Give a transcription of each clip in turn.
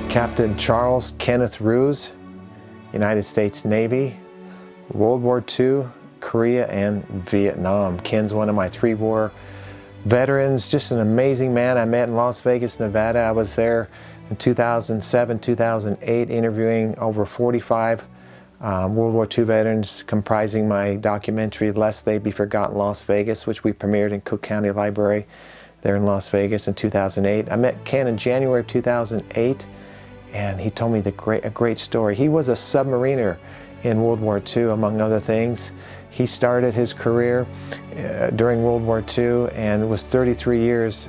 Captain Charles Kenneth Ruiz, United States Navy, World War II, Korea, and Vietnam. Ken's one of my 3 war veterans, just an amazing man. I met in Las Vegas, Nevada. I was there in 2007, 2008, interviewing over 45 World War II veterans, comprising my documentary, Lest They Be Forgotten Las Vegas, which we premiered in Cook County Library there in Las Vegas in 2008. I met Ken in January of 2008, and he told me a great story. He was a submariner in World War II, among other things. He started his career during World War II, and it was 33 years.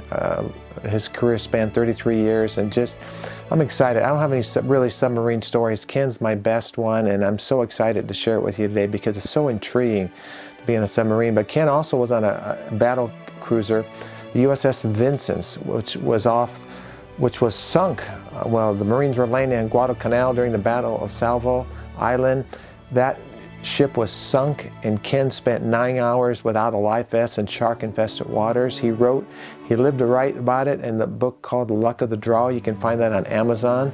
His career spanned 33 years, and I'm excited. I don't have any really submarine stories. Ken's my best one, and I'm so excited to share it with you today because it's so intriguing to be in a submarine. But Ken also was on a battle cruiser, the U.S.S. Vincennes, which was sunk. Well, the Marines were landing on Guadalcanal during the Battle of Savo Island. That ship was sunk, and Ken spent 9 hours without a life vest in shark-infested waters. He lived to write about it in the book called The Luck of the Draw. You can find that on Amazon.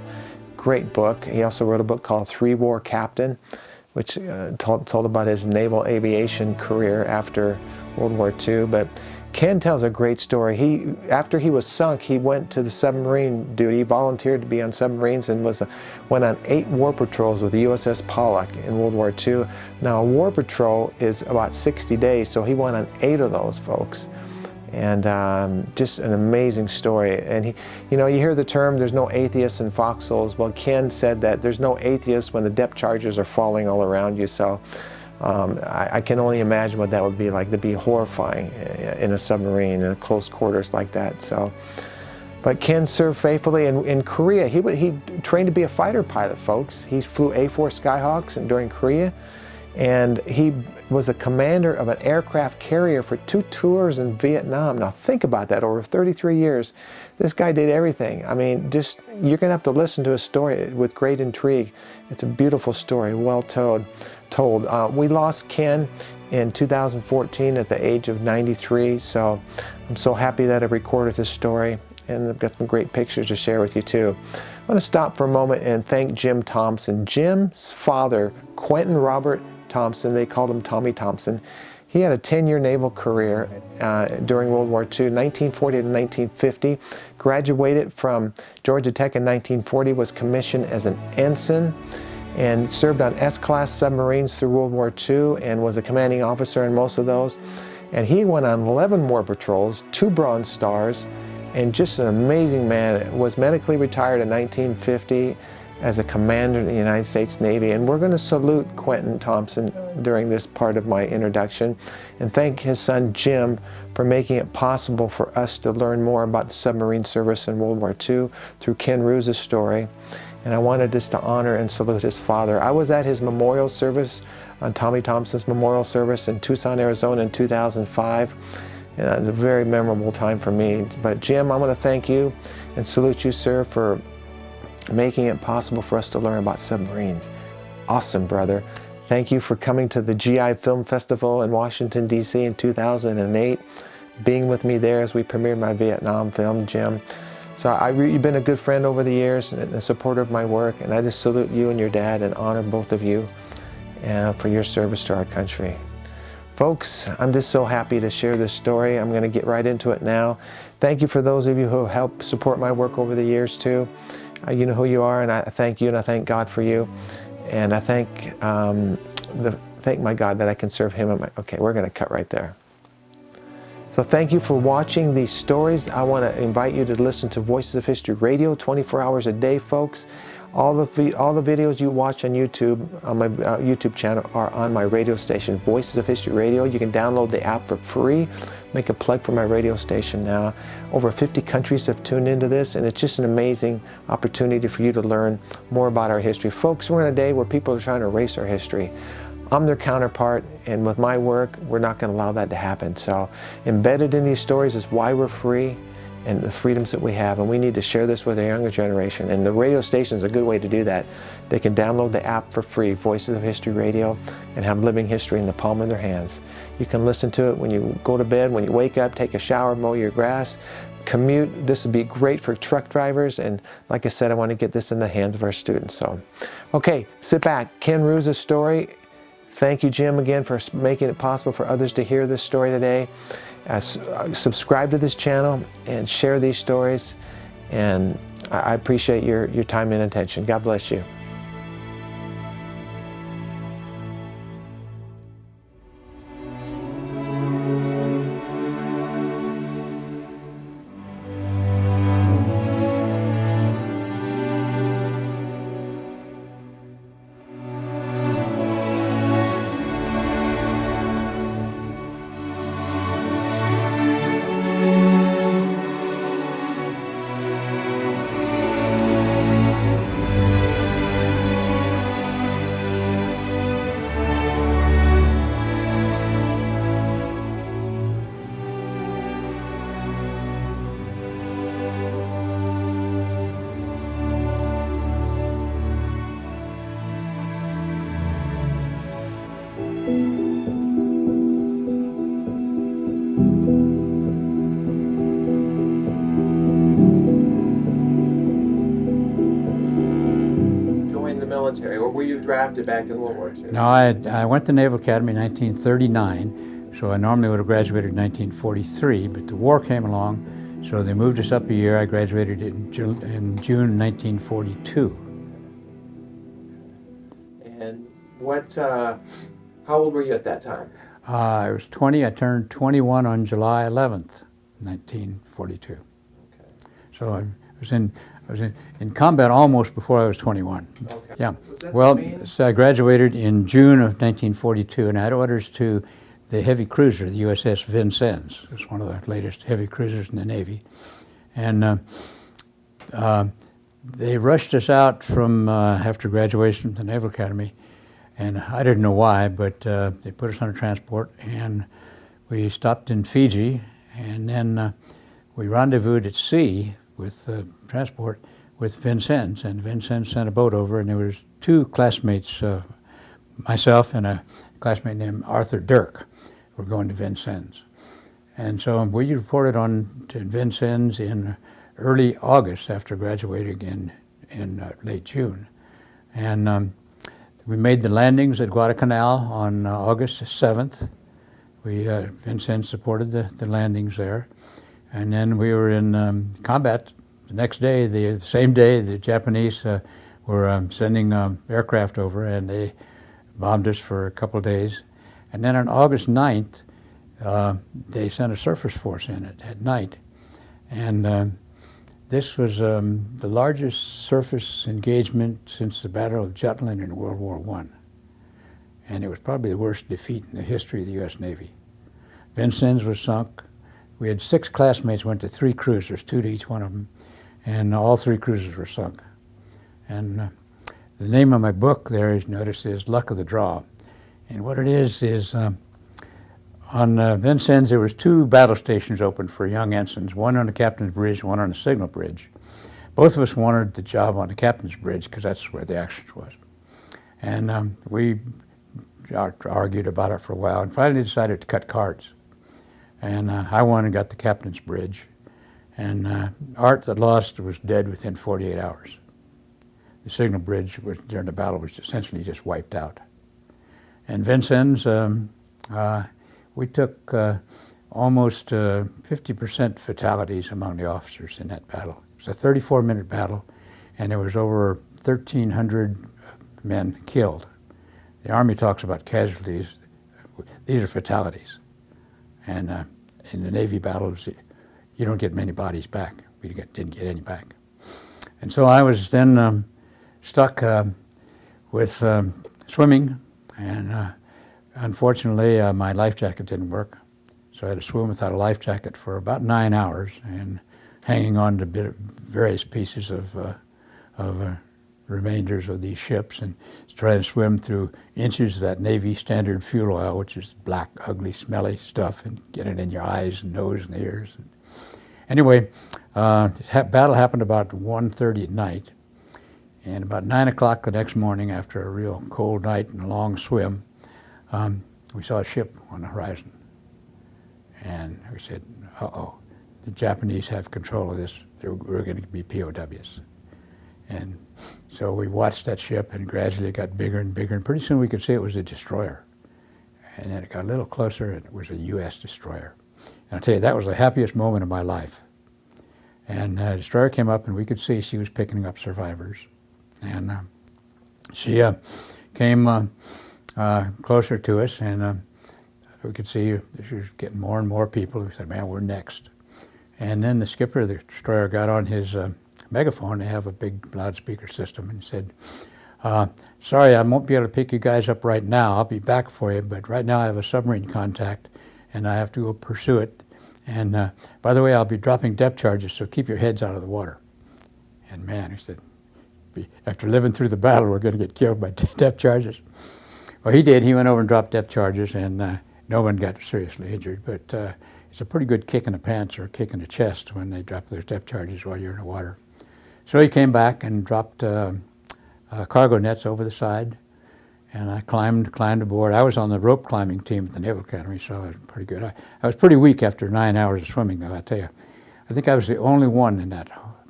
Great book. He also wrote a book called 3 War Captain, which told about his naval aviation career after World War II. But Ken tells a great story. After he was sunk, he went to the submarine duty, volunteered to be on submarines, and went on 8 war patrols with the U.S.S. Pollack in World War II. Now, a war patrol is about 60 days, so he went on 8 of those, folks. And just an amazing story. And you hear the term, there's no atheists in foxholes. Well, Ken said that there's no atheists when the depth charges are falling all around you. So I can only imagine what that would be like, to be horrifying in a submarine in close quarters like that. So, but Ken served faithfully in Korea. He trained to be a fighter pilot, folks. He flew A-4 Skyhawks during Korea, and he was a commander of an aircraft carrier for 2 tours in Vietnam. Now think about that, over 33 years. This guy did everything. I mean, you're gonna have to listen to his story with great intrigue. It's a beautiful story, well told. We lost Ken in 2014 at the age of 93, so I'm so happy that I recorded his story, and I've got some great pictures to share with you too. I'm going to stop for a moment and thank Jim Thompson. Jim's father, Quentin Robert Thompson, they called him Tommy Thompson. He had a 10-year naval career during World War II, 1940 to 1950. Graduated from Georgia Tech in 1940, was commissioned as an ensign, and served on S-class submarines through World War II, and was a commanding officer in most of those. And he went on 11 war patrols, 2 Bronze Stars, and just an amazing man. Was medically retired in 1950 as a commander in the United States Navy. And we're going to salute Quentin Thompson during this part of my introduction, and thank his son Jim for making it possible for us to learn more about the submarine service in World War II through Ken Ruiz's story. And I wanted just to honor and salute his father. I was at his memorial service, on Tommy Thompson's memorial service in Tucson, Arizona in 2005. And it was a very memorable time for me. But Jim, I want to thank you and salute you, sir, for making it possible for us to learn about submarines. Awesome, brother. Thank you for coming to the GI Film Festival in Washington, D.C. in 2008, being with me there as we premiered my Vietnam film, Jim. So you've been a good friend over the years and a supporter of my work, and I just salute you and your dad and honor both of you for your service to our country. Folks, I'm just so happy to share this story. I'm going to get right into it now. Thank you for those of you who helped support my work over the years too. You know who you are, and I thank you, and I thank God for you. And I thank my God that I can serve Him. Okay, we're going to cut right there. So thank you for watching these stories. I want to invite you to listen to Voices of History Radio 24 hours a day, folks. All the videos you watch on YouTube, on my YouTube channel, are on my radio station, Voices of History Radio. You can download the app for free. Make a plug for my radio station now. Over 50 countries have tuned into this, and it's just an amazing opportunity for you to learn more about our history. Folks, we're in a day where people are trying to erase our history. I'm their counterpart, and with my work, we're not going to allow that to happen. So embedded in these stories is why we're free and the freedoms that we have, and we need to share this with the younger generation. And the radio station is a good way to do that. They can download the app for free, Voices of History Radio, and have living history in the palm of their hands. You can listen to it when you go to bed, when you wake up, take a shower, mow your grass, commute. This would be great for truck drivers, and like I said, I want to get this in the hands of our students. So, okay, sit back. Ken Ruiz's story. Thank you, Jim, again for making it possible for others to hear this story today. Subscribe to this channel and share these stories, and I appreciate your time and attention. God bless you. Military, or were you drafted back in World War II? No, I went to Naval Academy in 1939, so I normally would have graduated in 1943, but the war came along, so they moved us up a year. I graduated in June 1942. And how old were you at that time? I was 20. I turned 21 on July 11th, 1942. Okay. So I was in combat almost before I was 21. Okay. Yeah. Well, so I graduated in June of 1942, and I had orders to the heavy cruiser, the U.S.S. Vincennes. It's one of the latest heavy cruisers in the Navy. And they rushed us out from after graduation from the Naval Academy, and I didn't know why, but they put us on a transport, and we stopped in Fiji, and then we rendezvoused at sea with the transport with Vincennes, and Vincennes sent a boat over, and there was two classmates, myself and a classmate named Arthur Dirk, were going to Vincennes. And so we reported on to Vincennes in early August after graduating in late June. And we made the landings at Guadalcanal on August 7th. Vincennes supported the landings there. And then we were in combat the next day. The same day, the Japanese were sending aircraft over, and they bombed us for a couple of days. And then on August 9th, they sent a surface force in at night. And this was the largest surface engagement since the Battle of Jutland in World War I. And it was probably the worst defeat in the history of the U.S. Navy. Vincennes was sunk. We had 6 classmates, went to 3 cruisers, 2 to each one of them, and all 3 cruisers were sunk. And the name of my book there, as you notice, is Luck of the Draw. And what it is on Vincennes there was 2 battle stations open for young ensigns, one on the captain's bridge, one on the signal bridge. Both of us wanted the job on the captain's bridge because that's where the action was. And we argued about it for a while and finally decided to cut cards. And I won and got the captain's bridge. And Art, that lost, was dead within 48 hours. The signal bridge during the battle was essentially just wiped out. And Vincennes, we took almost 50% fatalities among the officers in that battle. It was a 34-minute battle, and there was over 1,300 men killed. The Army talks about casualties. These are fatalities. And in the Navy battles, you don't get many bodies back. We didn't get any back. And so I was then stuck with swimming, and unfortunately my life jacket didn't work. So I had to swim without a life jacket for about 9 hours and hanging on to various pieces of remainders of these ships and trying to swim through inches of that Navy standard fuel oil, which is black, ugly, smelly stuff, and get it in your eyes and nose and ears. Anyway, this battle happened about 1:30 at night, and about 9 o'clock the next morning, after a real cold night and a long swim, we saw a ship on the horizon. And we said, uh-oh, the Japanese have control of this. We're going to be POWs. And so we watched that ship, and gradually it got bigger and bigger, and pretty soon we could see it was a destroyer. And then it got a little closer, and it was a U.S. destroyer. And I'll tell you, that was the happiest moment of my life. And the destroyer came up, and we could see she was picking up survivors. And she came closer to us, and we could see she was getting more and more people who said, man, we're next. And then the skipper of the destroyer got on his megaphone. They have a big loudspeaker system, and said, sorry, I won't be able to pick you guys up right now. I'll be back for you, but right now I have a submarine contact, and I have to go pursue it. And by the way, I'll be dropping depth charges, so keep your heads out of the water. And man, he said, after living through the battle, we're going to get killed by depth charges. Well, he did. He went over and dropped depth charges, and no one got seriously injured. But it's a pretty good kick in the pants or a kick in the chest when they drop those depth charges while you're in the water. So he came back and dropped cargo nets over the side, and I climbed aboard. I was on the rope climbing team at the Naval Academy, so I was pretty good. I was pretty weak after 9 hours of swimming, though, I tell you. I think I was the only one in that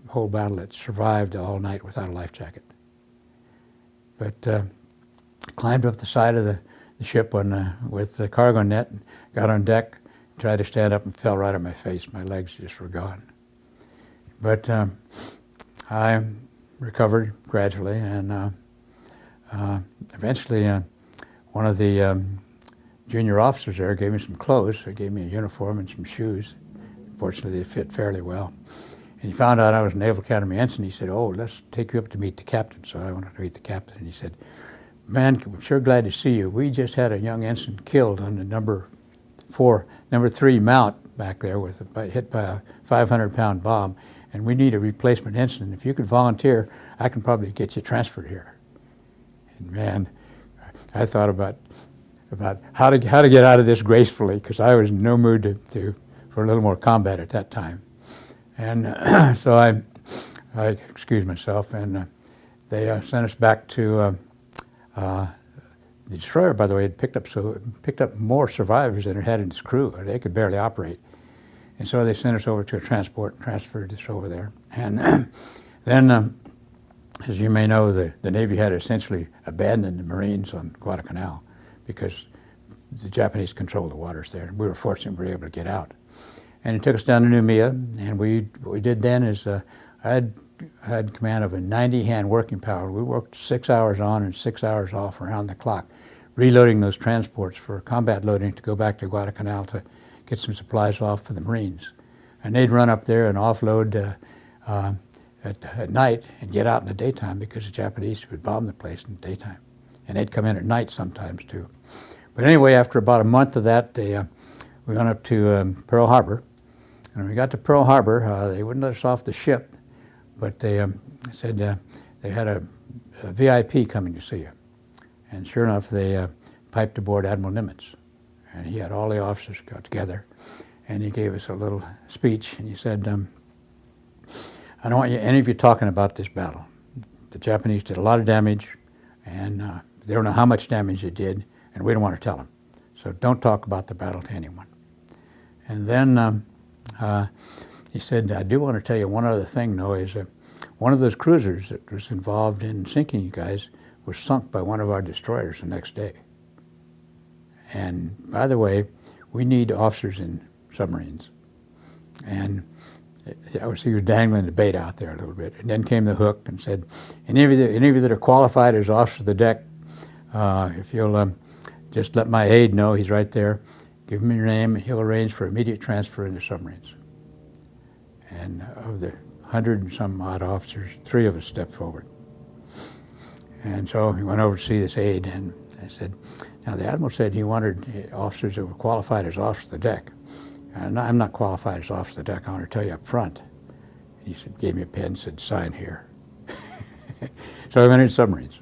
whole battle that survived all night without a life jacket. But climbed up the side of the ship with the cargo net, and got on deck, tried to stand up, and fell right on my face. My legs just were gone. But I recovered gradually, and eventually one of the junior officers there gave me some clothes. They gave me a uniform and some shoes. Fortunately, they fit fairly well. And he found out I was a Naval Academy ensign. He said, oh, let's take you up to meet the captain. So I went to meet the captain, and he said, man, I'm sure glad to see you. We just had a young ensign killed on the number 3 mount back there hit by a 500-pound bomb, and we need a replacement ensign. If you could volunteer, I can probably get you transferred here. And man, I thought about how to get out of this gracefully, because I was in no mood for a little more combat at that time. And so I excused myself, and they sent us back to the destroyer. By the way, had picked up more survivors than it had in its crew. They could barely operate, and so they sent us over to a transport and transferred us over there. And then, as you may know, the Navy had essentially abandoned the Marines on Guadalcanal because the Japanese controlled the waters there. We were fortunate we were able to get out. And it took us down to Noumea, and what we did then is I had command of a 90-hand working power. We worked 6 hours on and 6 hours off around the clock, reloading those transports for combat loading to go back to Guadalcanal to get some supplies off for the Marines. And they'd run up there and offload at night and get out in the daytime, because the Japanese would bomb the place in the daytime. And they'd come in at night sometimes too. But anyway, after about a month of that, we went up to Pearl Harbor. And when we got to Pearl Harbor, they wouldn't let us off the ship, but they said they had a VIP coming to see you. And sure enough, they piped aboard Admiral Nimitz. And he had all the officers got together, and he gave us a little speech, and he said, I don't want any of you talking about this battle. The Japanese did a lot of damage, and they don't know how much damage they did, and we don't want to tell them. So don't talk about the battle to anyone. And then he said, I do want to tell you one other thing, though, is one of those cruisers that was involved in sinking you guys was sunk by one of our destroyers the next day. And by the way, we need officers in submarines. And he was dangling the bait out there a little bit. And then came the hook and said, any of you that are qualified as officers of the deck, if you'll just let my aide know, he's right there, give him your name, and he'll arrange for immediate transfer into submarines. And of the 100 and some odd officers, 3 of us stepped forward. And so he went over to see this aide, and I said, now the Admiral said he wanted officers that were qualified as officers of the deck. And I'm not qualified as officer of the deck, I want to tell you up front. He said, gave me a pen and said, sign here. So I went into submarines.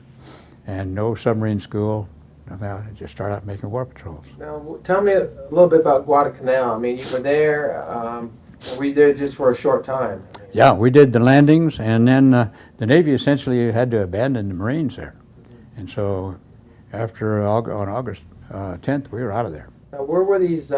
And no submarine school, nothing else. I just started out making war patrols. Now, tell me a little bit about Guadalcanal. I mean, you were there, were you there just for a short time? Yeah, we did the landings, and then the Navy essentially had to abandon the Marines there. And so after on August 10th, we were out of there. Now, where were these,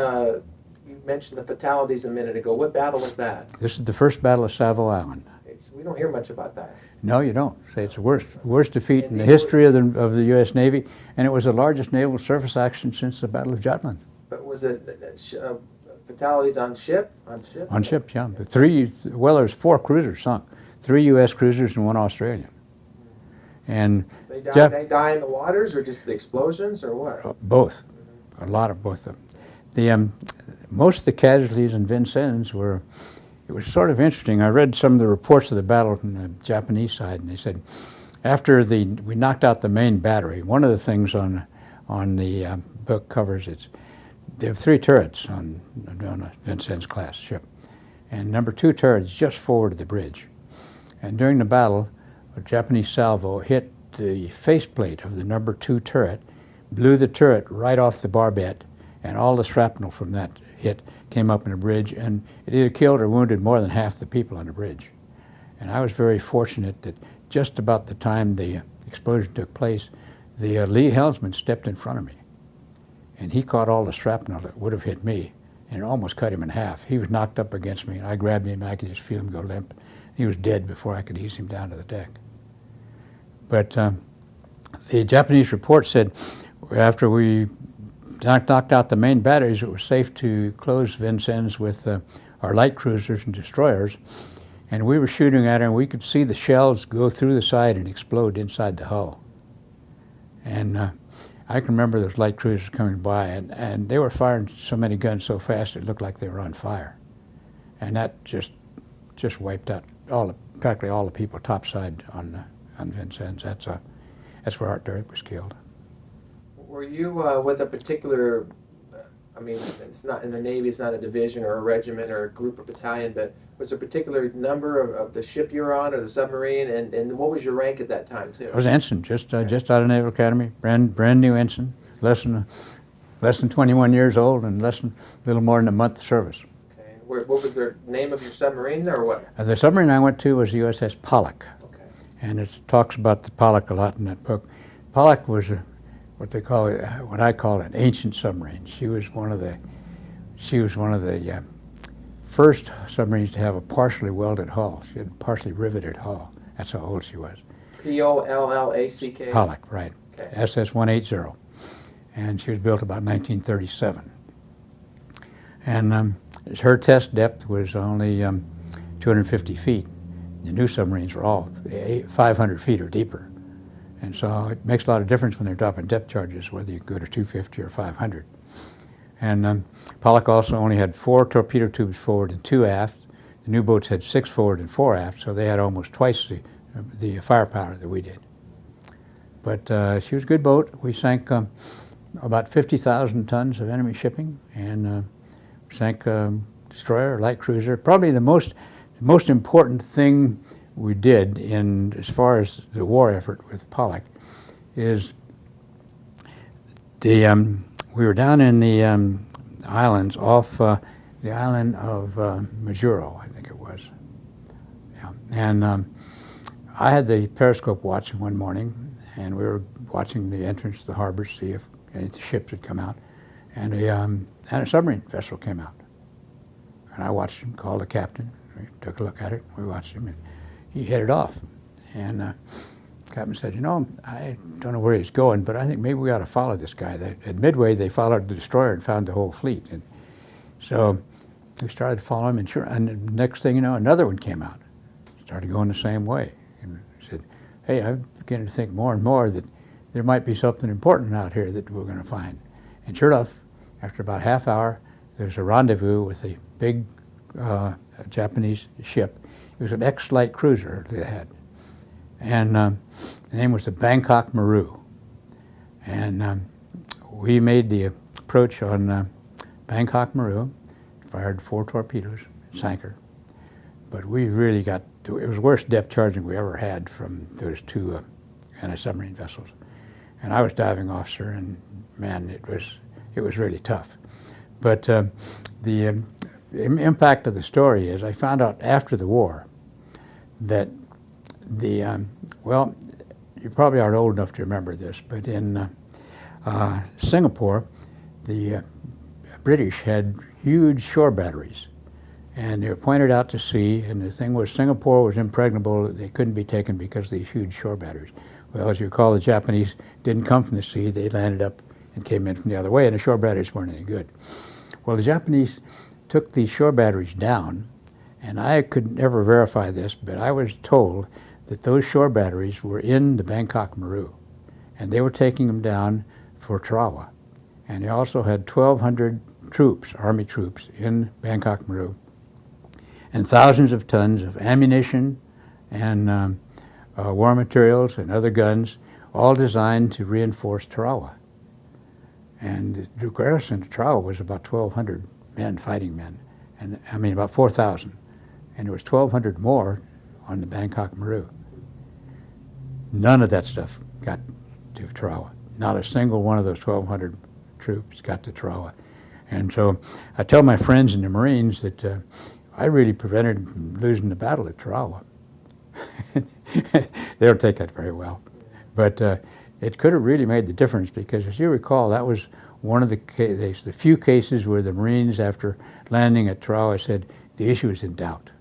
mentioned the fatalities a minute ago. What battle was that? This is the first Battle of Savo Island. We don't hear much about that. No, you don't. Say it's the worst defeat in the history of the U.S. Navy, and it was the largest naval surface action since the Battle of Jutland. But was it fatalities on ship? On ships, yeah. There's 4 cruisers sunk, 3 U.S. cruisers and 1 Australian. And they die in the waters, or just the explosions, or what? Both, a lot of both of them. Most of the casualties in Vincennes were. It was sort of interesting. I read some of the reports of the battle from the Japanese side, and they said after we knocked out the main battery. One of the things on the book covers they have 3 turrets on a Vincennes class ship, and number 2 turrets just forward of the bridge. And during the battle, a Japanese salvo hit the faceplate of the number 2 turret, blew the turret right off the barbette, and all the shrapnel from that hit came up in the bridge, and it either killed or wounded more than half the people on the bridge. And I was very fortunate that just about the time the explosion took place, the lee helmsman stepped in front of me, and he caught all the shrapnel that would have hit me, and it almost cut him in half. He was knocked up against me, and I grabbed him, and I could just feel him go limp. He was dead before I could ease him down to the deck. But the Japanese report said after we knocked out the main batteries, it was safe to close Vincennes with our light cruisers and destroyers. And we were shooting at her, and we could see the shells go through the side and explode inside the hull. And I can remember those light cruisers coming by, and they were firing so many guns so fast it looked like they were on fire. And that just wiped out practically all the people topside on Vincennes. That's where Art Derrick was killed. Were you with a particular, I mean, it's not in the Navy, it's not a division or a regiment or a group or battalion, but was there a particular number of the ship you were on or the submarine, and what was your rank at that time, too? I was ensign, just out of Naval Academy, brand new ensign, less than 21 years old, and a little more than a month service. Okay. What was the name of your submarine there, or what? The submarine I went to was the U.S.S. Pollack. Okay. And it talks about the Pollack a lot in that book. Pollack was what I call an ancient submarine. She was one of the first submarines to have a partially welded hull. She had a partially riveted hull. That's how old she was. Pollack? Pollack, right. Okay. SS-180. And she was built about 1937. And her test depth was only 250 feet. The new submarines were all 500 feet or deeper. And so it makes a lot of difference when they're dropping depth charges, whether you go to 250 or 500. And Pollack also only had 4 torpedo tubes forward and 2 aft. The new boats had 6 forward and 4 aft, so they had almost twice the firepower that we did. But she was a good boat. We sank about 50,000 tons of enemy shipping, and sank destroyer, light cruiser. Probably the most important thing we did as far as the war effort with Pollack is we were down in the islands off the island of Majuro, I think it was. Yeah. And I had the periscope watching one morning, and we were watching the entrance to the harbor to see if any of the ships had come out, and a submarine vessel came out. And I watched him, called the captain. We took a look at it. We watched him, and he headed off. And the captain said, I don't know where he's going, but I think maybe we ought to follow this guy. At Midway, they followed the destroyer and found the whole fleet. And so we started following him, and the next thing you know, another one came out. Started going the same way. And he said, hey, I'm beginning to think more and more that there might be something important out here that we're going to find. And sure enough, after about a half hour, there's a rendezvous with a big Japanese ship. It was an ex-light cruiser they had. And the name was the Bangkok Maru. And we made the approach on Bangkok Maru, fired 4 torpedoes, sank her. But we really it was the worst depth charging we ever had from those 2 anti-submarine vessels. And I was diving officer, and man, it was really tough. But the impact of the story is I found out after the war that well, you probably aren't old enough to remember this, but in Singapore, the British had huge shore batteries. And they were pointed out to sea, and the thing was Singapore was impregnable. They couldn't be taken because of these huge shore batteries. Well, as you recall, the Japanese didn't come from the sea. They landed up and came in from the other way, and the shore batteries weren't any good. Well, the Japanese took these shore batteries down, and I could never verify this, but I was told that those shore batteries were in the Bangkok Maru, and they were taking them down for Tarawa. And they also had 1,200 troops, Army troops, in Bangkok Maru, and thousands of tons of ammunition and war materials and other guns, all designed to reinforce Tarawa. And the garrison of Tarawa was about 1,200 men, fighting men, and I mean about 4,000. And there was 1,200 more on the Bangkok Maru. None of that stuff got to Tarawa. Not a single one of those 1,200 troops got to Tarawa. And so I tell my friends in the Marines that I really prevented them from losing the battle at Tarawa. They don't take that very well. But it could have really made the difference, because as you recall, that was one of the few cases where the Marines, after landing at Tarawa, said the issue is in doubt.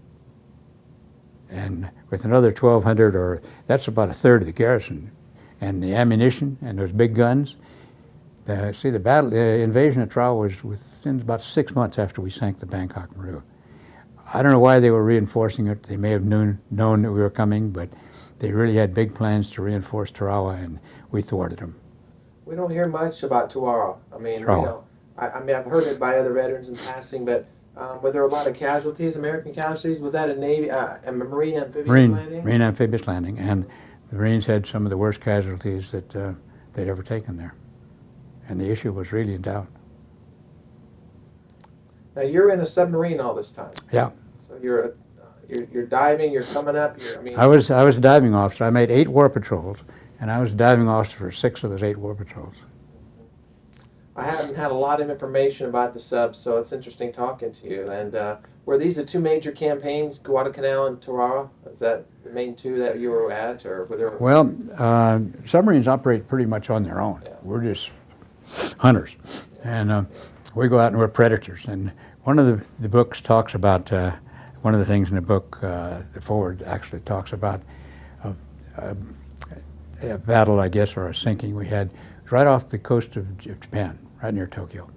And with another 1,200, or that's about a third of the garrison, and the ammunition and those big guns, the invasion of Tarawa was within about 6 months after we sank the Bangkok Maru. I don't know why they were reinforcing it. They may have known that we were coming, but they really had big plans to reinforce Tarawa, and we thwarted them. We don't hear much about Tarawa. I mean, you know, I mean, I've heard it by other veterans in passing, but were there a lot of casualties, American casualties? Was that a Navy, a Marine amphibious landing? Marine amphibious landing, and the Marines had some of the worst casualties that they'd ever taken there. And the issue was really in doubt. Now, you're in a submarine all this time. Yeah. So you're diving, you're coming up. I was a diving officer. I made 8 war patrols, and I was a diving officer for 6 of those 8 war patrols. I haven't had a lot of information about the subs, so it's interesting talking to you. And were these the 2 major campaigns, Guadalcanal and Tarawa? Is that the main 2 that you were at, or were there? Well, submarines operate pretty much on their own. Yeah. We're just hunters, and we go out and we're predators. And one of the books talks about, one of the things in the book, the forward actually talks about a battle, I guess, or a sinking we had right off the coast of Japan, right near Tokyo.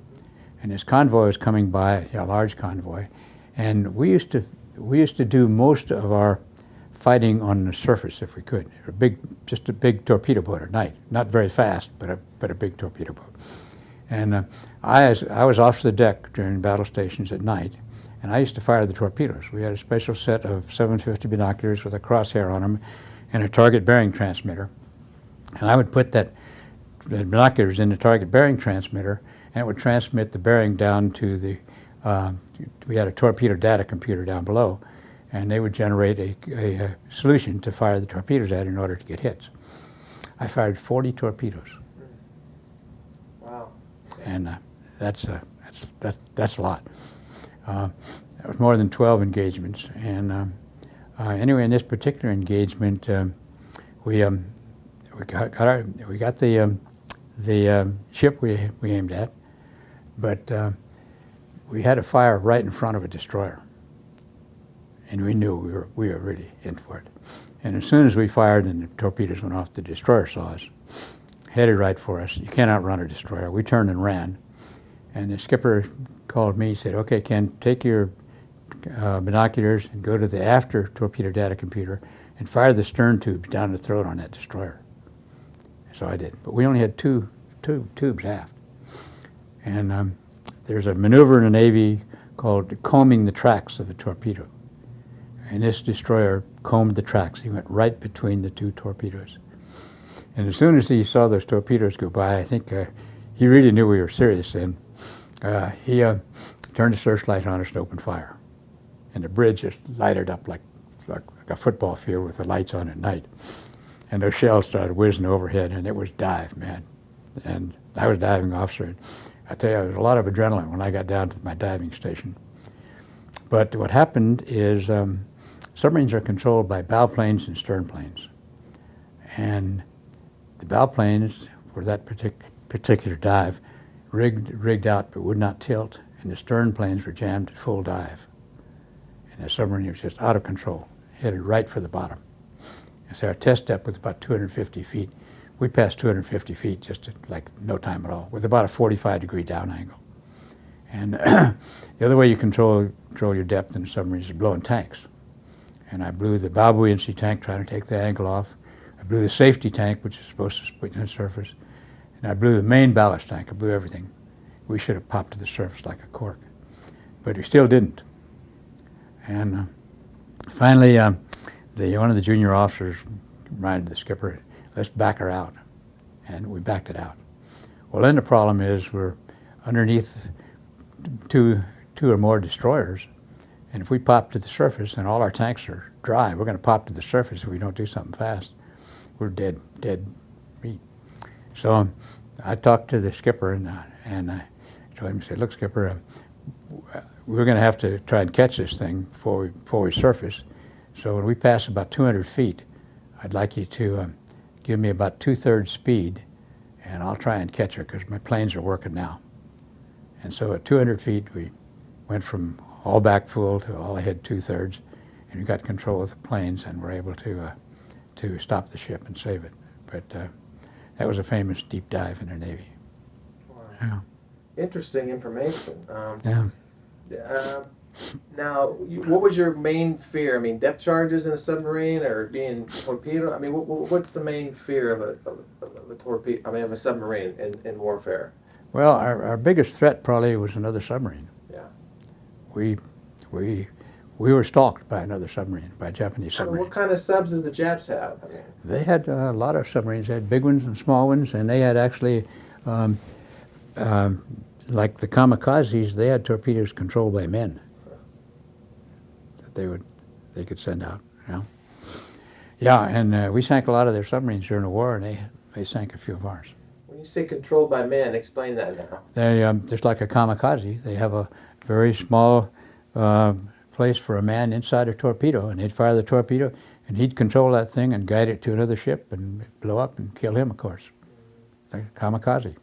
And this convoy was coming by, a large convoy, and we used to do most of our fighting on the surface if we could. Just a big torpedo boat at night, not very fast, but a big torpedo boat. And I was off the deck during battle stations at night, and I used to fire the torpedoes. We had a special set of 750 binoculars with a crosshair on them and a target bearing transmitter. And I would put the binoculars in the target bearing transmitter, and it would transmit the bearing down to the, we had a torpedo data computer down below, and they would generate a solution to fire the torpedoes at in order to get hits. I fired 40 torpedoes. Wow. And that's a lot. That was more than 12 engagements. And anyway, in this particular engagement, we got the ship we aimed at, but we had a fire right in front of a destroyer, and we knew we were really in for it. And as soon as we fired and the torpedoes went off, the destroyer saw us, headed right for us. You can't outrun a destroyer. We turned and ran, and the skipper called me, said, "Okay, Ken, take your binoculars and go to the after torpedo data computer and fire the stern tubes down the throat on that destroyer." So I did, but we only had two tubes aft. And there's a maneuver in the Navy called combing the tracks of a torpedo. And this destroyer combed the tracks. He went right between the 2 torpedoes. And as soon as he saw those torpedoes go by, I think he really knew we were serious then. He turned the searchlight on us and opened fire. And the bridge just lighted up like a football field with the lights on at night. And those shells started whizzing overhead, and it was dive, man. And I was a diving officer. And I tell you, there was a lot of adrenaline when I got down to my diving station. But what happened is submarines are controlled by bow planes and stern planes. And the bow planes, for that particular dive, rigged out but would not tilt, and the stern planes were jammed at full dive. And the submarine was just out of control, headed right for the bottom. And so our test depth was about 250 feet. We passed 250 feet just like no time at all, with about a 45-degree down angle. And the other way you control your depth in a submarine is blowing tanks. And I blew the bow buoyancy tank trying to take the angle off. I blew the safety tank, which is supposed to split the surface. And I blew the main ballast tank. I blew everything. We should have popped to the surface like a cork. But we still didn't. And finally, one of the junior officers reminded the skipper, let's back her out. And we backed it out. Well, then the problem is we're underneath two or more destroyers. And if we pop to the surface and all our tanks are dry, we're going to pop to the surface if we don't do something fast. We're dead meat. So I talked to the skipper and I told him, I said, look, skipper, we're going to have to try and catch this thing before we surface. So when we pass about 200 feet, I'd like you to give me about 2/3 speed, and I'll try and catch her because my planes are working now. And so at 200 feet, we went from all back full to all ahead 2/3, and we got control of the planes and were able to stop the ship and save it. But that was a famous deep dive in the Navy. Wow. Yeah. Interesting information. Yeah. Now, what was your main fear? I mean, depth charges in a submarine or being torpedoed? I mean, what's the main fear of a torpedo? I mean, of a submarine in warfare? Well, our biggest threat probably was another submarine. Yeah. We were stalked by another submarine, by a Japanese submarine. What kind of subs did the Japs have? I mean, They had a lot of submarines. They had big ones and small ones, and they had actually, like the kamikazes, they had torpedoes controlled by men that they could send out. You know? Yeah, and we sank a lot of their submarines during the war, and they sank a few of ours. when you say controlled by men, explain that now. They just like a kamikaze. They have a very small place for a man inside a torpedo, and they'd fire the torpedo, and he'd control that thing and guide it to another ship and blow up and kill him, of course. Like a kamikaze.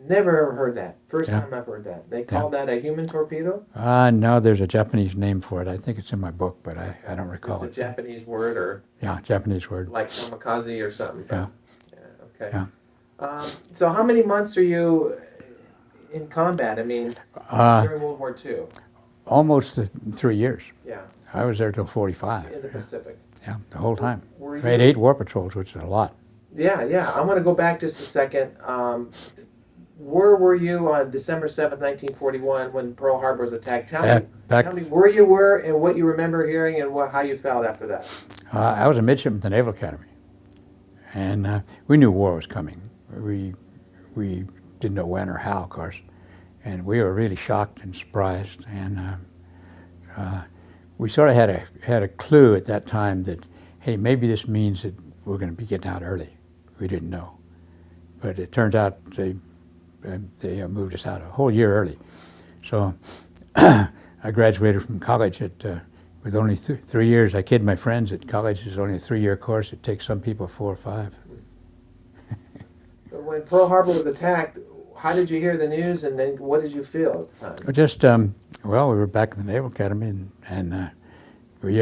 Never ever heard that. First Yeah. time I've heard that. They call that a human torpedo? No, there's a Japanese name for it. I think it's in my book, but I don't recall It's a it. Japanese word or Yeah, Japanese word. like kamikaze or something. Yeah. Yeah, okay. Yeah. So how many months are you in combat? I mean, during World War II? Almost 3 years. Yeah, I was there till 45. in the Yeah, Pacific. yeah, the whole time. Were I had you- 8 war patrols, which is a lot. Yeah. I want to go back just a second. Where were you on December 7th, 1941 when Pearl Harbor was attacked? Tell me where you were and what you remember hearing and how you felt after that. I was a midshipman at the Naval Academy, and we knew war was coming. We didn't know when or how, of course, and we were really shocked and surprised. And we sort of had a clue at that time that, hey, maybe this means that we're going to be getting out early. We didn't know, but it turns out they moved us out a whole year early. So I graduated from college with only 3 years. I kid my friends that college is only a 3-year course. It takes some people 4 or 5. When Pearl Harbor was attacked, how did you hear the news and then what did you feel at the time? Just, well, we were back in the Naval Academy and we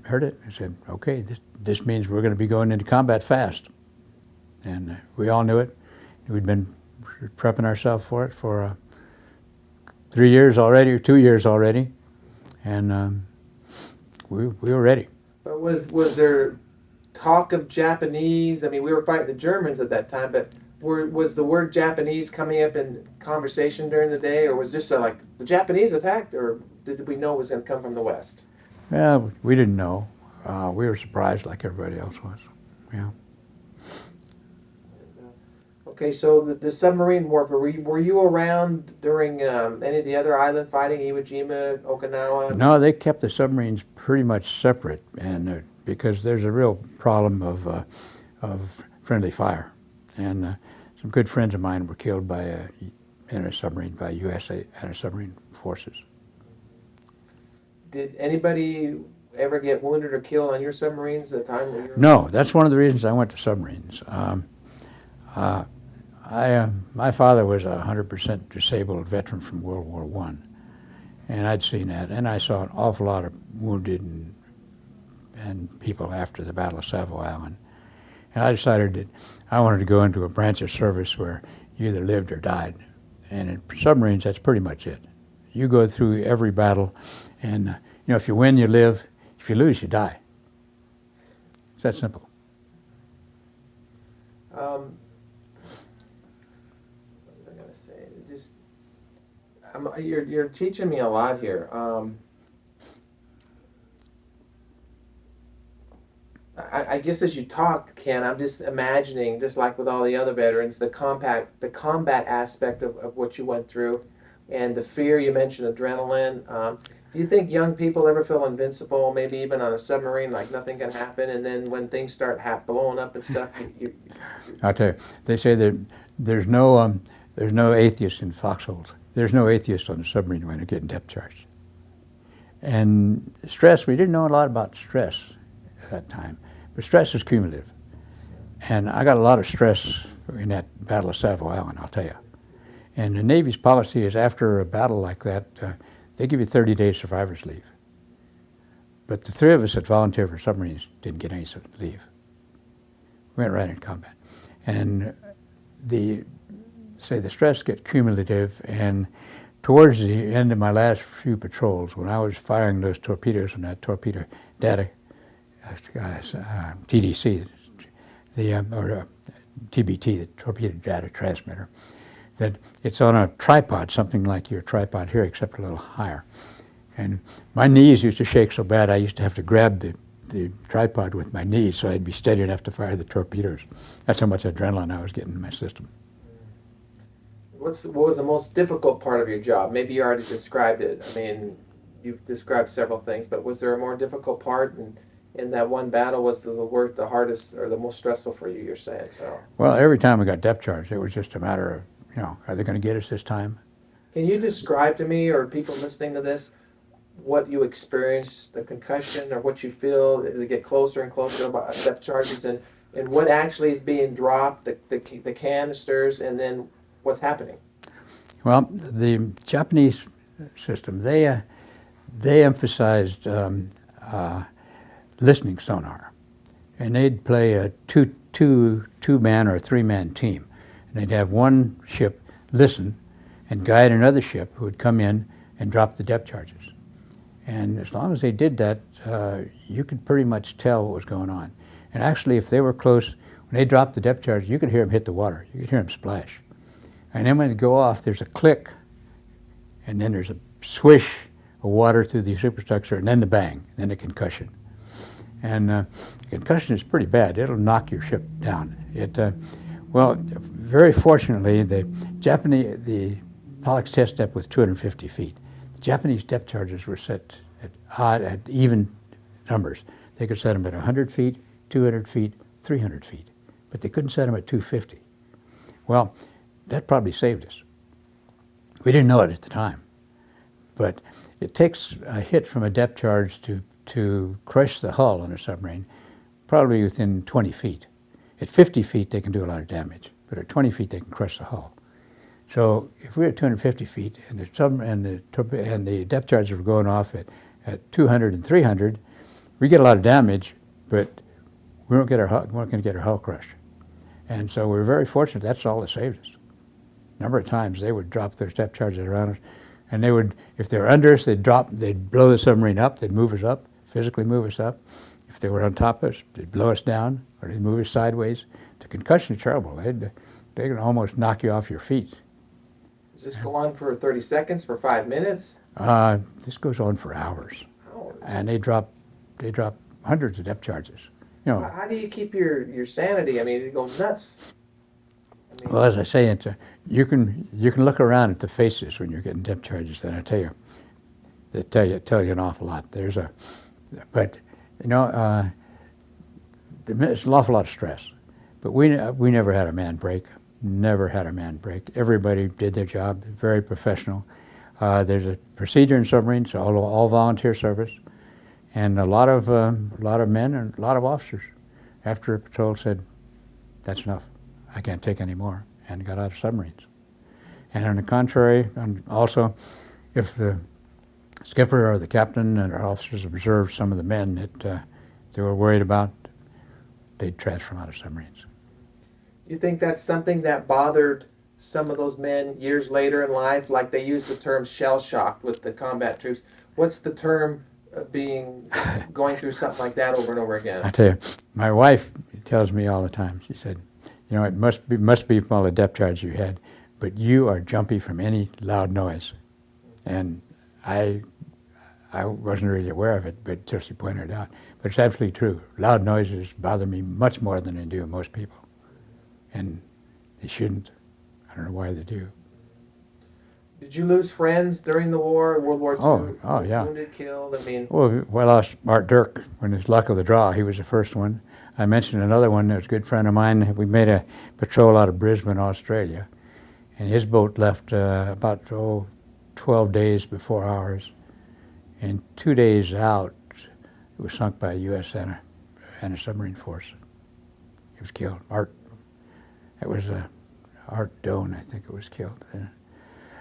heard it and said, okay, this means we're going to be going into combat fast. And we all knew it. We'd been prepping ourselves for it for 3 years already, or 2 years already, and we were ready. But was there talk of Japanese? I mean, we were fighting the Germans at that time, but was the word Japanese coming up in conversation during the day, or was this like the Japanese attacked, or did we know it was going to come from the West? Well, we didn't know. We were surprised like everybody else was. Yeah. Okay, so the submarine warfare, were you around during any of the other island fighting, Iwo Jima, Okinawa? No, they kept the submarines pretty much separate, and because there's a real problem of friendly fire, and some good friends of mine were killed in a submarine by U.S.S. anti-submarine forces. Did anybody ever get wounded or killed on your submarines at the time? No, that's one of the reasons I went to submarines. My father was a 100% disabled veteran from World War I, and I'd seen that, and I saw an awful lot of wounded and people after the Battle of Savo Island. And I decided that I wanted to go into a branch of service where you either lived or died. And in submarines, that's pretty much it. You go through every battle, and you know, if you win, you live. If you lose, you die. It's that simple. What was I going to say? Just, you're teaching me a lot here. I guess as you talk, Ken, I'm just imagining, just like with all the other veterans, the combat aspect of what you went through, and the fear. You mentioned adrenaline. Do you think young people ever feel invincible, maybe even on a submarine, like nothing can happen, and then when things start blowing up and stuff, I'll tell you, they say that there's no atheists in foxholes. There's no atheist on the submarine when they're getting depth charged. And stress, we didn't know a lot about stress at that time, but stress is cumulative. And I got a lot of stress in that Battle of Savo Island, I'll tell you. And the Navy's policy is after a battle like that, they give you 30 days survivor's leave. But the three of us that volunteered for submarines didn't get any leave. We went right into combat. And the stress gets cumulative, and towards the end of my last few patrols, when I was firing those torpedoes on that torpedo data, TDC, or TBT, the torpedo data transmitter, that it's on a tripod, something like your tripod here, except a little higher. And my knees used to shake so bad I used to have to grab the tripod with my knees so I'd be steady enough to fire the torpedoes. That's how much adrenaline I was getting in my system. What was the most difficult part of your job? Maybe you already described it. I mean, you've described several things, but was there a more difficult part? And in that one battle, was the hardest or the most stressful for you, you're saying? So. Well, every time we got depth charged, it was just a matter of, you know, are they going to get us this time? Can you describe to me, or people listening to this, what you experienced, the concussion, or what you feel as it get closer and closer about depth charges, and what actually is being dropped, the canisters, and then what's happening? Well, the Japanese system, they emphasized listening sonar, and they'd play a two-man or a three-man team, and they'd have one ship listen and guide another ship who would come in and drop the depth charges. And as long as they did that, you could pretty much tell what was going on. And actually, if they were close, when they dropped the depth charges, you could hear them hit the water. You could hear them splash. And then when they go off, there's a click, and then there's a swish of water through the superstructure, and then the bang, then the concussion. And concussion is pretty bad. It'll knock your ship down. Well, very fortunately, the Pollack's test depth was 250 feet. The Japanese depth charges were set at even numbers. They could set them at 100 feet, 200 feet, 300 feet, but they couldn't set them at 250. Well, that probably saved us. We didn't know it at the time, but it takes a hit from a depth charge to crush the hull on a submarine, probably within 20 feet. At 50 feet, they can do a lot of damage, but at 20 feet, they can crush the hull. So if we're at 250 feet and the depth charges were going off at 200 and 300, we get a lot of damage, but we weren't going to get our hull crushed. And so we were very fortunate. That's all that saved us. A number of times they would drop their depth charges around us, and they would, if they were under us, they'd blow the submarine up, they'd move us up, physically move us up. If they were on top of us, they'd blow us down, or they'd move us sideways. The concussion is terrible. They can almost knock you off your feet. Does this go on for 30 seconds, for 5 minutes? This goes on for hours. Hours. And they drop hundreds of depth charges. You know. How do you keep your sanity? I mean, it goes nuts. Well, as I say, you can look around at the faces when you're getting depth charges, and I tell you, they tell you an awful lot. But you know, there's an awful lot of stress. But we never had a man break. Never had a man break. Everybody did their job, very professional. There's a procedure in submarines, all volunteer service, and a lot of men and a lot of officers, after a patrol, said, "That's enough. I can't take any more," and got out of submarines. And on the contrary, and also, if the skipper or the captain and our officers observed some of the men that they were worried about, they'd transfer them out of submarines. You think that's something that bothered some of those men years later in life? Like they use the term shell-shocked with the combat troops. What's the term of going through something like that over and over again? I tell you, my wife tells me all the time, she said, you know, it must be from all the depth charges you had, but you are jumpy from any loud noise. And I wasn't really aware of it, but until she pointed it out. But it's absolutely true. Loud noises bother me much more than they do most people. And they shouldn't. I don't know why they do. Did you lose friends during the war, World War II? Oh, yeah. Wounded, killed? I mean, Well, I lost Art Dirk when his luck of the draw. He was the first one. I mentioned another one that was a good friend of mine. We made a patrol out of Brisbane, Australia. And his boat left about 12 days before ours. And 2 days out, it was sunk by a U.S. and a submarine force. He was killed. It was Art Doan, I think it was killed.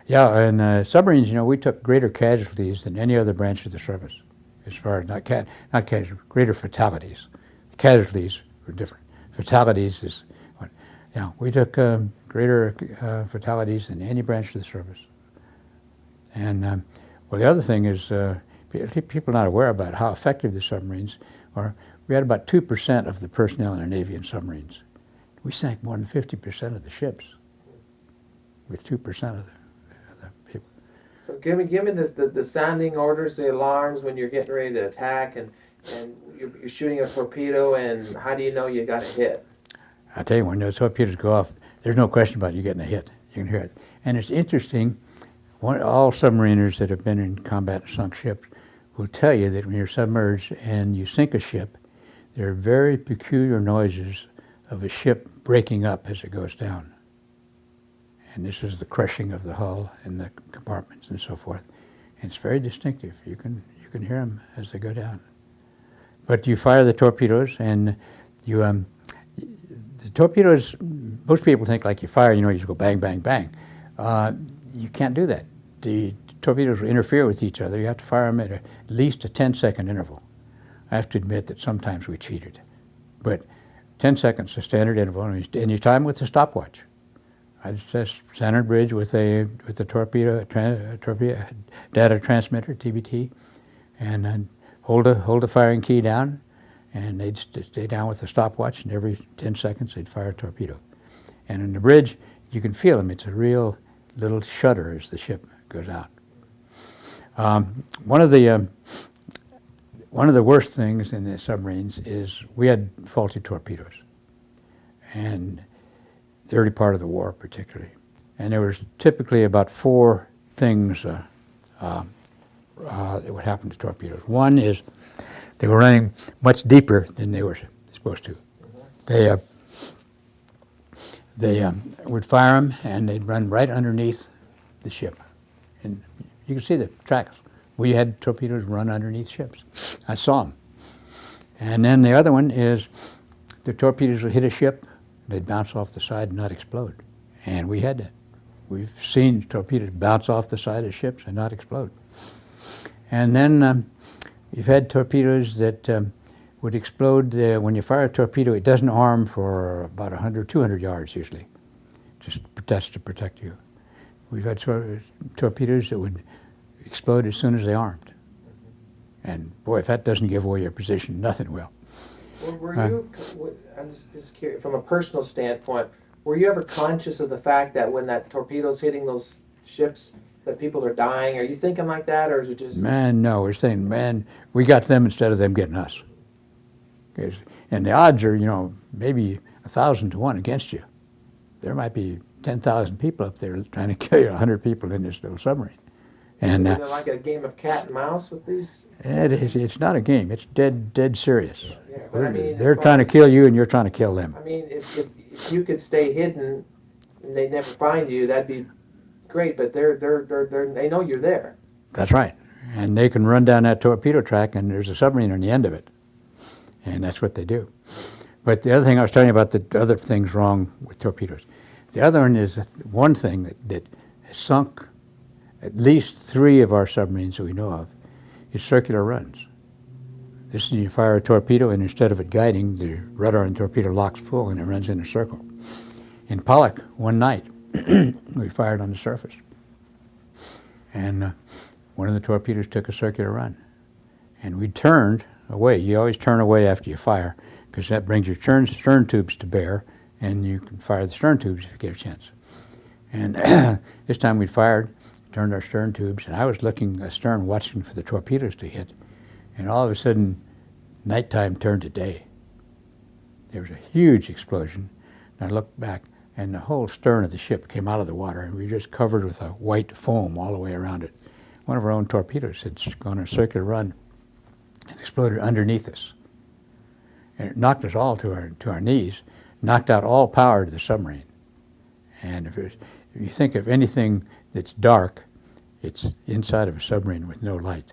Yeah, and submarines, you know, we took greater casualties than any other branch of the service, as far as not casualties, greater fatalities. Casualties were different. Fatalities is what, yeah, we took greater fatalities than any branch of the service. And well, the other thing is, people are not aware about how effective the submarines are. We had about 2% of the personnel in the Navy in submarines. We sank more than 50% of the ships with 2% of the people. So give me the sounding orders, the alarms when you're getting ready to attack, and you're shooting a torpedo, and how do you know you got a hit? I tell you, when those torpedoes go off, there's no question about you getting a hit. You can hear it. And it's interesting, all submariners that have been in combat and sunk ships will tell you that when you're submerged and you sink a ship, there are very peculiar noises of a ship breaking up as it goes down. And this is the crushing of the hull and the compartments and so forth. And it's very distinctive. You can hear them as they go down. But you fire the torpedoes, and you the torpedoes. Most people think like you fire, you know, you just go bang, bang, bang. You can't do that. The torpedoes will interfere with each other. You have to fire them at least a 10-second interval. I have to admit that sometimes we cheated, but 10 seconds is a standard interval, and you time with a stopwatch. I just center bridge with the torpedo data transmitter (TBT), and then hold the firing key down, and they'd stay down with the stopwatch, and every 10 seconds they'd fire a torpedo. And in the bridge, you can feel them. It's a real little shudder as the ship goes out. One of the worst things in the submarines is we had faulty torpedoes, and the early part of the war particularly. And there was typically about 4 things that would happen to torpedoes. One is they were running much deeper than they were supposed to. They would fire them, and they'd run right underneath the ship. And you can see the tracks. We had torpedoes run underneath ships. I saw them. And then the other one is the torpedoes would hit a ship, they'd bounce off the side and not explode. And we had that. We've seen torpedoes bounce off the side of ships and not explode. And then you've had torpedoes that would explode. When you fire a torpedo, it doesn't arm for about 100, 200 yards usually, just to protect you. We've had torpedoes that would explode as soon as they armed. And boy, if that doesn't give away your position, nothing will. Well, were you, I'm just curious, from a personal standpoint, were you ever conscious of the fact that when that torpedo's hitting those ships, that people are dying? Are you thinking like that, or is it just... Man, no, we're saying, man, we got them instead of them getting us. And the odds are, you know, maybe 1,000 to 1 against you. There might be 10,000 people up there trying to kill you, 100 people in this little submarine. And is it like a game of cat and mouse with these? It's not a game. It's dead serious. Yeah, but I mean, they're trying to kill you, and you're trying to kill them. I mean, if you could stay hidden and they never find you, that'd be great. But they know you're there. That's right. And they can run down that torpedo track, and there's a submarine on the end of it. And that's what they do. But the other thing I was telling you about, the other things wrong with torpedoes. The other one is one thing that has sunk at least 3 of our submarines that we know of, is circular runs. This is you fire a torpedo, and instead of it guiding, the rudder on the torpedo locks full and it runs in a circle. In Pollack, one night, we fired on the surface. And one of the torpedoes took a circular run. And we turned away. You always turn away after you fire, because that brings your stern tubes to bear, and you can fire the stern tubes if you get a chance. And this time we fired, turned our stern tubes, and I was looking astern, watching for the torpedoes to hit. And all of a sudden, nighttime turned to day. There was a huge explosion. And I looked back, and the whole stern of the ship came out of the water, and we were just covered with a white foam all the way around it. One of our own torpedoes had gone on a circular run and exploded underneath us. And it knocked us all to our knees, knocked out all power to the submarine. And if you think of anything that's dark, it's inside of a submarine with no light.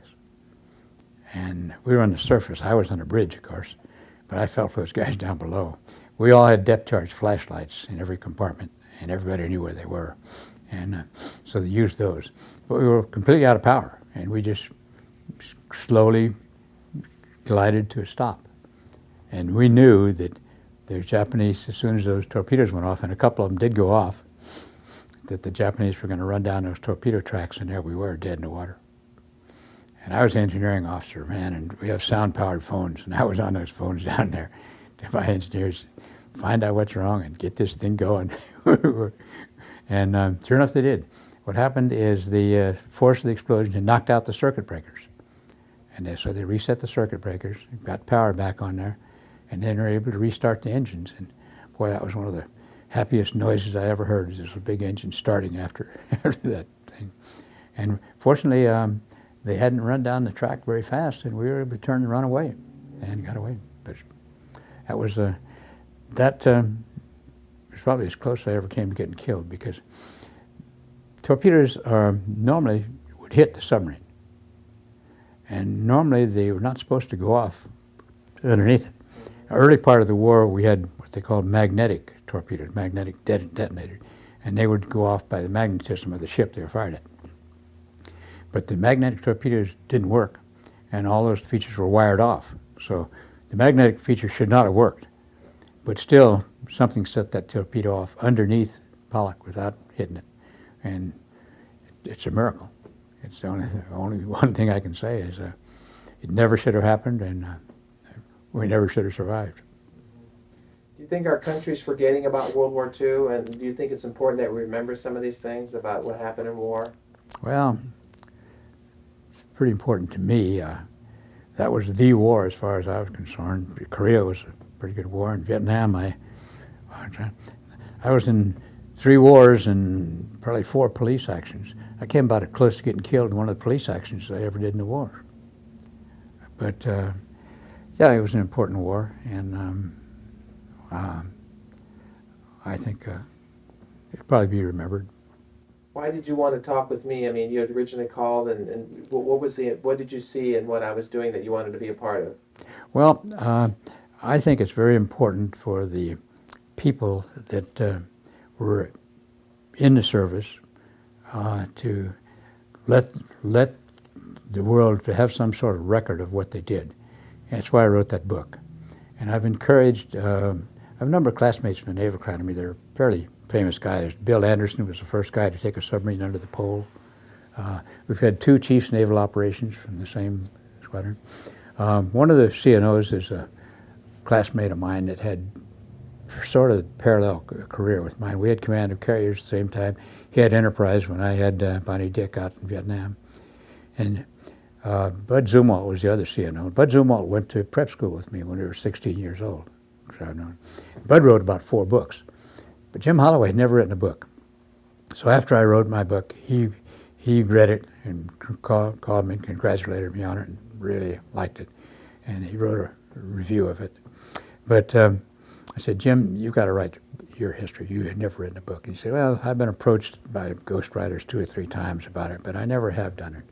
And we were on the surface. I was on a bridge, of course, but I felt for those guys down below. We all had depth charge flashlights in every compartment, and everybody knew where they were. And so they used those. But we were completely out of power, and we just slowly glided to a stop. And we knew that the Japanese, as soon as those torpedoes went off, and a couple of them did go off, that the Japanese were going to run down those torpedo tracks, and there we were, dead in the water. And I was an engineering officer, man, and we have sound-powered phones, and I was on those phones down there to my engineers, find out what's wrong and get this thing going. And sure enough, they did. What happened is the force of the explosion had knocked out the circuit breakers. And so they reset the circuit breakers, got power back on there, and then were able to restart the engines. And boy, that was one of the happiest noises I ever heard, is this big engine starting after that thing. And fortunately, they hadn't run down the track very fast, and we were able to turn and run away, and got away. But that was was probably as close as I ever came to getting killed, because torpedoes normally would hit the submarine, and normally they were not supposed to go off underneath it. Early part of the war, we had what they called magnetic torpedoes, magnetic detonator, and they would go off by the magnetism of the ship they were fired at. But the magnetic torpedoes didn't work, and all those features were wired off. So the magnetic feature should not have worked. But still, something set that torpedo off underneath Pollack without hitting it. And it's a miracle. It's the only one thing I can say is it never should have happened, and we never should have survived. Do you think our country's forgetting about World War II, and do you think it's important that we remember some of these things about what happened in war? Well, it's pretty important to me. That was the war as far as I was concerned. Korea was a pretty good war. In Vietnam, I was in 3 wars and probably 4 police actions. I came about as close to getting killed in one of the police actions I ever did in the war. But yeah, it was an important war, and I think it'll probably be remembered. Why did you want to talk with me? I mean, you had originally called, and what did you see in what I was doing that you wanted to be a part of? Well, I think it's very important for the people that were in the service to let the world to have some sort of record of what they did. And that's why I wrote that book. And I've encouraged, I have a number of classmates from the Naval Academy. They're fairly famous guys. Bill Anderson was the first guy to take a submarine under the pole. We've had 2 chiefs of naval operations from the same squadron. One of the CNOs is a classmate of mine that had sort of a parallel career with mine. We had command of carriers at the same time. He had Enterprise when I had Bonnie Dick out in Vietnam. And Bud Zumwalt was the other CNO. Bud Zumwalt went to prep school with me when we were 16 years old. So I've known. Bud wrote about 4 books. But Jim Holloway had never written a book. So after I wrote my book, he read it and called me and congratulated me on it and really liked it. And he wrote a review of it. But I said, Jim, you've got to write your history. You had never written a book. And he said, well, I've been approached by ghostwriters 2 or 3 times about it, but I never have done it.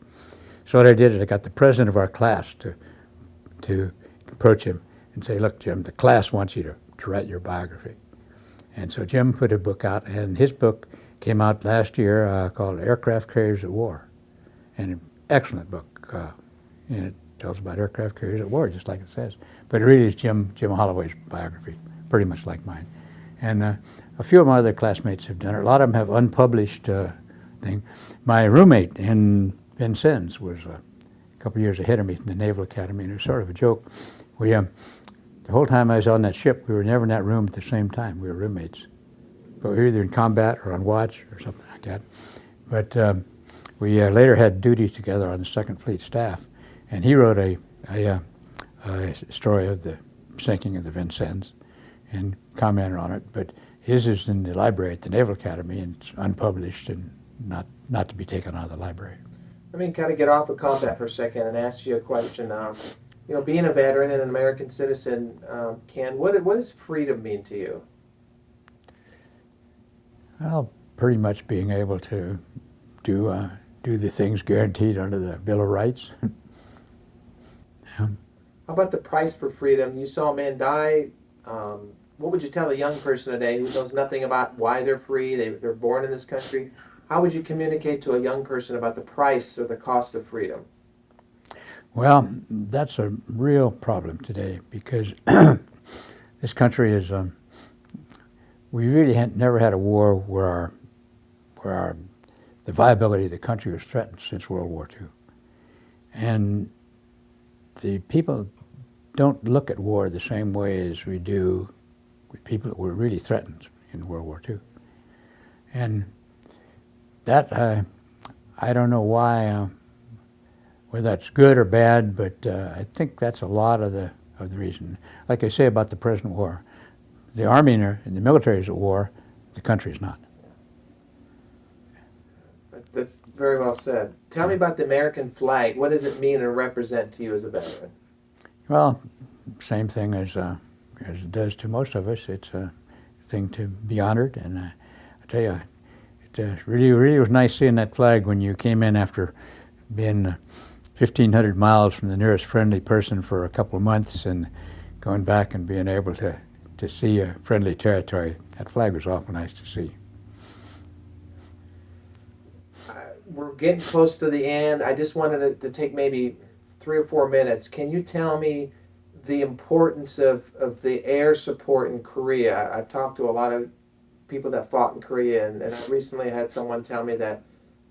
So what I did is I got the president of our class to approach him and say, look, Jim, the class wants you to write your biography. And so Jim put a book out, and his book came out last year called Aircraft Carriers at War. And an excellent book. And it tells about aircraft carriers at war, just like it says. But it really is Jim Holloway's biography, pretty much like mine. And a few of my other classmates have done it. A lot of them have unpublished thing. My roommate in Vincennes was a couple years ahead of me from the Naval Academy, and it was sort of a joke. We, the whole time I was on that ship, we were never in that room at the same time. We were roommates. But we were either in combat or on watch or something like that. But we later had duty together on the Second Fleet staff, and he wrote a story of the sinking of the Vincennes and commented on it. But his is in the library at the Naval Academy, and it's unpublished and not to be taken out of the library. Let me kind of get off of combat for a second and ask you a question. You know, being a veteran and an American citizen, Ken, what does freedom mean to you? Well, pretty much being able to do the things guaranteed under the Bill of Rights. How about the price for freedom? You saw a man die. What would you tell a young person today who knows nothing about why they're free, they're born in this country? How would you communicate to a young person about the price or the cost of freedom? Well, that's a real problem today because this country is, we really never had a war where the viability of the country was threatened since World War II. And the people don't look at war the same way as we do with people that were really threatened in World War II. And that, I don't know why, whether that's good or bad, but I think that's a lot of the reason. Like I say about the present war, the Army and the military is at war, the country is not. That's very well said. Tell me about the American flag. What does it mean and represent to you as a veteran? Well, same thing as it does to most of us. It's a thing to be honored, and I tell you, it really was nice seeing that flag when you came in after being 1,500 miles from the nearest friendly person for a couple of months and going back and being able to see a friendly territory. That flag was awful nice to see. We're getting close to the end. I just wanted to take maybe 3 or 4 minutes. Can you tell me the importance of the air support in Korea? I've talked to a lot of people that fought in Korea, and I recently had someone tell me that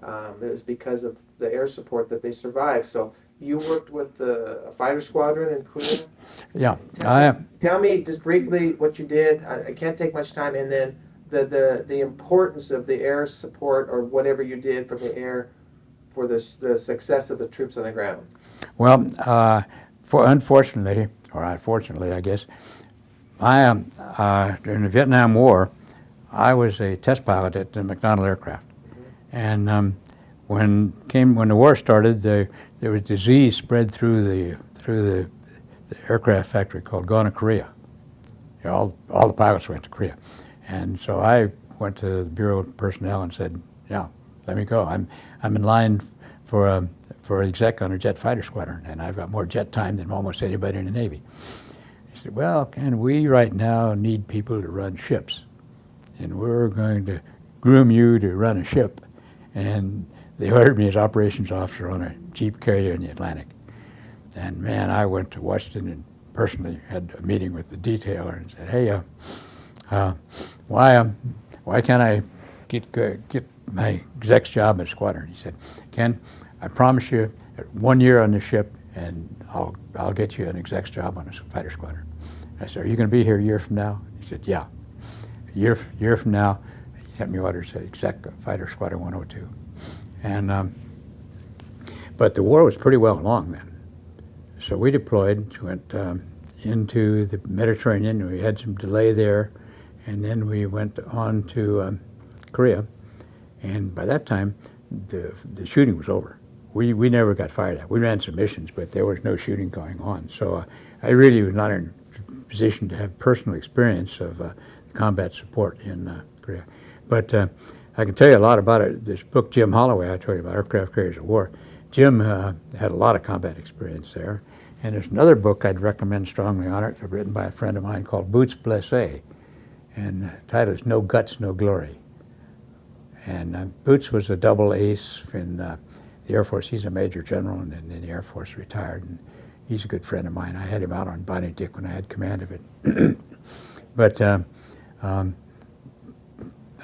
it was because of the air support that they survived. So you worked with a fighter squadron in Korea? Yeah. Tell me just briefly what you did. I can't take much time. And then the importance of the air support or whatever you did from the air for the success of the troops on the ground. Well, unfortunately, I guess, during the Vietnam War, I was a test pilot at the McDonnell aircraft. And when the war started, there was disease spread through the aircraft factory called gonorrhea. You know, all the pilots went to Korea. And so I went to the Bureau of Personnel and said, yeah, let me go. I'm in line for exec on a jet fighter squadron, and I've got more jet time than almost anybody in the Navy. He said, well, Ken, we right now need people to run ships, and we're going to groom you to run a ship. And they ordered me as operations officer on a Jeep carrier in the Atlantic. And man, I went to Washington and personally had a meeting with the detailer and said, hey, why can't I get my exec's job at a squadron? He said, Ken, I promise you 1 year on this ship and I'll get you an exec's job on a fighter squadron. I said, are you going to be here a year from now? He said, yeah. A year from now, he sent me orders to exec fighter squadron 102. And but the war was pretty well along then. So we deployed, went into the Mediterranean. We had some delay there, and then we went on to Korea. And by that time, the shooting was over. We never got fired at. We ran some missions, but there was no shooting going on. So I really was not in a position to have personal experience of combat support in Korea. But I can tell you a lot about it. This book, Jim Holloway, I told you about, Aircraft Carriers at War. Jim had a lot of combat experience there. And there's another book I'd recommend strongly on it, written by a friend of mine called Boots Blessé. And the title is No Guts, No Glory. And Boots was a double ace in the Air Force. He's a major general and in the Air Force, retired. And he's a good friend of mine. I had him out on Bonnie Dick when I had command of it. But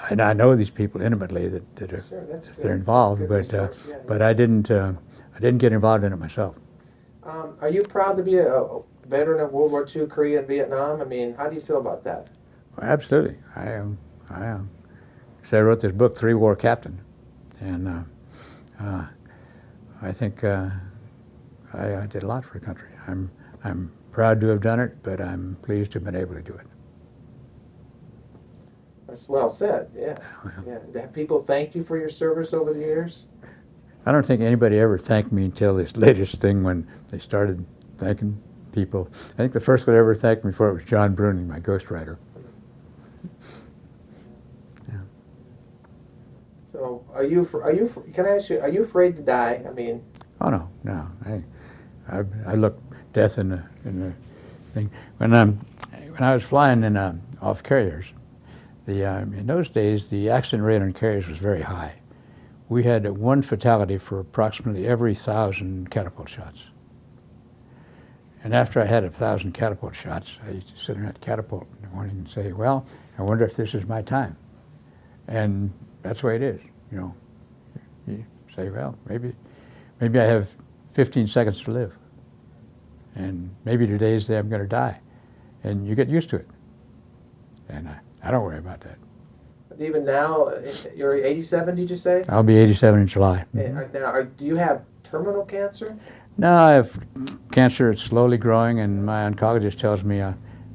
and I know these people intimately that are Sure, that's good. that are involved, That's good research. but I didn't get involved in it myself. Are you proud to be a veteran of World War II, Korea, and Vietnam? I mean, how do you feel about that? Well, absolutely, I am. I am. So I wrote this book, Three War Captain, and I think I did a lot for the country. I'm proud to have done it, but I'm pleased to have been able to do it. That's well said. Yeah. Yeah. Have people thanked you for your service over the years? I don't think anybody ever thanked me until this latest thing when they started thanking people. I think the first one that ever thanked me for it was John Bruning, my ghostwriter. Yeah. So, can I ask you, are you afraid to die? I mean. Oh no. I look death in the thing. When I was flying in off carriers, in those days the accident rate on carriers was very high. We had one fatality for approximately every 1,000 catapult shots. And after I had 1,000 catapult shots, I used to sit in that catapult in the morning and say, well, I wonder if this is my time. And that's the way it is, you know. You say, well, maybe I have 15 seconds to live. And maybe today's the day I'm going to die. And you get used to it. And I don't worry about that. Even now, you're 87, did you say? I'll be 87 in July. Now, do you have terminal cancer? No, I have cancer. It's slowly growing, and my oncologist tells me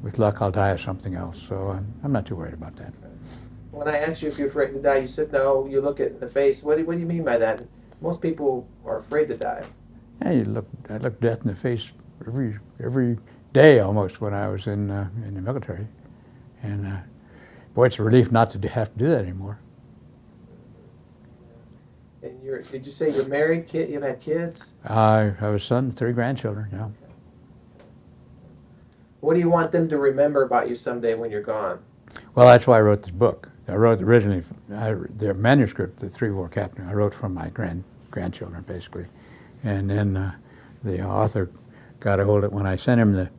with luck I'll die of something else. So I'm not too worried about that. When I asked you if you're afraid to die, you said no. You look at the face. What do you mean by that? Most people are afraid to die. Yeah, I look death in the face every day almost when I was in the military, and boy, it's a relief not to have to do that anymore. And did you say you're married? You've had kids? I have a son, 3 grandchildren. Yeah. What do you want them to remember about you someday when you're gone? Well, that's why I wrote this book. I wrote originally their manuscript, The Three War Captain. I wrote from my grandchildren basically, and then the author got a hold of it when I sent him